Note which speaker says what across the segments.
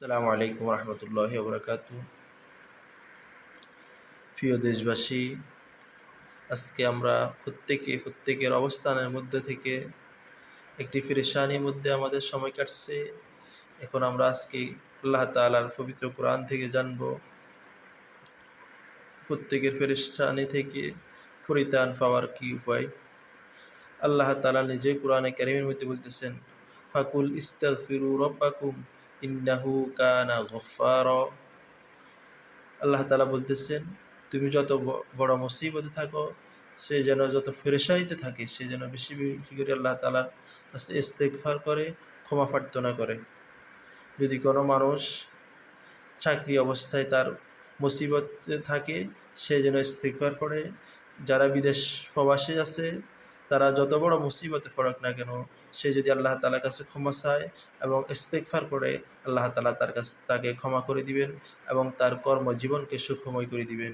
Speaker 1: আসসালামু আলাইকুম রহমতুল্লাহি ওয়া বারাকাতুহু। প্রিয় দেশবাসী, আজকে আমরা প্রত্যেকের অবস্থানের মধ্যে থেকে একটি পেরেশানির মধ্যে আমাদের সময় কাটছে। এখন আমরা আজকে আল্লাহ তাআলার পবিত্র কোরআন থেকে জানব প্রত্যেকের পেরেশানি থেকে পরিত্রাণ পাওয়ার কি উপায়। আল্লাহ তাআলা নিজে কোরআনে কারীমের মধ্যে বলতেছেন, ফাকুল ইস্তাগফিরু রাব্বাকুম ইন্নাহু কানা গফফারা। আল্লাহ তাআলা বলতেছেন, তুমি যত বড় মুসিবতে থাকো, সে যেন যত পেরেশানিতে থাকে, সে যেন বেশি বেশি করে আল্লাহ তাআলার কাছে ইস্তেগফার করে, ক্ষমা প্রার্থনা করে। যদি কোনো মানুষ চাকরি অবস্থায় তার মুসিবতে থাকে, সে যেন ইস্তেগফার করে। যারা বিদেশ প্রবাসী আছে, তারা যত বড় মুসিবতে পড়ুক না কেন, সে যদি আল্লাহ তাআলার কাছে ক্ষমা চায় এবং ইস্তেগফার করে, আল্লাহ তাআলা তাকে ক্ষমা করে দিবেন এবং তার কর্মজীবনকে সুখময় করে দিবেন।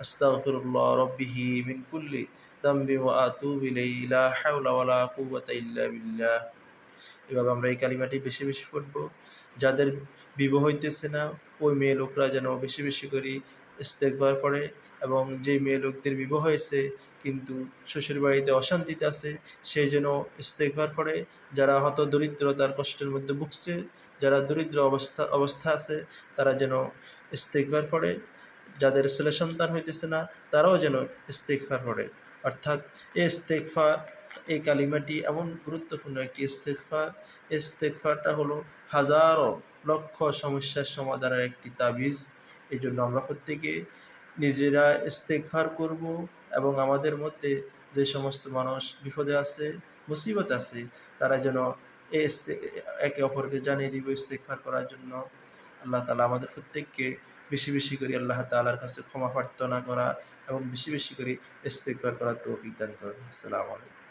Speaker 1: আস্তাগফিরুল্লাহ রাব্বিহি মিন কুল্লি যামবি ওয়া আতুবু ইলাইহি লা হাওলা ওয়া লা কুওয়াতা ইল্লা বিল্লাহ। এভাবে আমরা এই কালিমাটি বেশি বেশি পড়ব। যাদের বিবাহ হইতেছে না, ওই মেয়ে লোকরা যেন বেশি বেশি করে ইস্তেগফার পড়ে, এবং যে মেয়ে লোকদের বিবাহ হয়েছে কিন্তু শ্বশুরবাড়িতে অশান্তিতে আছে, সে যেন ইস্তেগফার পড়ে। যারা হতদরিদ্রতার কষ্টের মধ্যে ভুগছে, যারা দরিদ্র অবস্থা আছে, তারা যেন ইস্তেগফার পড়ে। যাদের ছেলে সন্তান হইতেছে না, তারাও যেন ইস্তেগফার পড়ে। অর্থাৎ এই কালিমাটি এমন গুরুত্বপূর্ণ একটি ইস্তেগফার। ইস্তেগফারটা হলো হাজারো লক্ষ সমস্যার সমাধানের একটি তাবিজ। এই জন্য আমরা প্রত্যেকে নিজেরা ইস্তেগফার করব, এবং আমাদের মধ্যে যে সমস্ত মানুষ বিপদে আছে, মুসিবত আছে, তারা যেন একে অপরকে জানিয়ে দিব ইস্তেগফার করার জন্য। আল্লাহ তাআলা আমাদের প্রত্যেককে বেশি বেশি করে আল্লাহ তাআলার কাছে ক্ষমা প্রার্থনা করা এবং বেশি বেশি করে ইস্তেগফার করার তৌফিক দান করেন। আসসালামু আলাইকুম।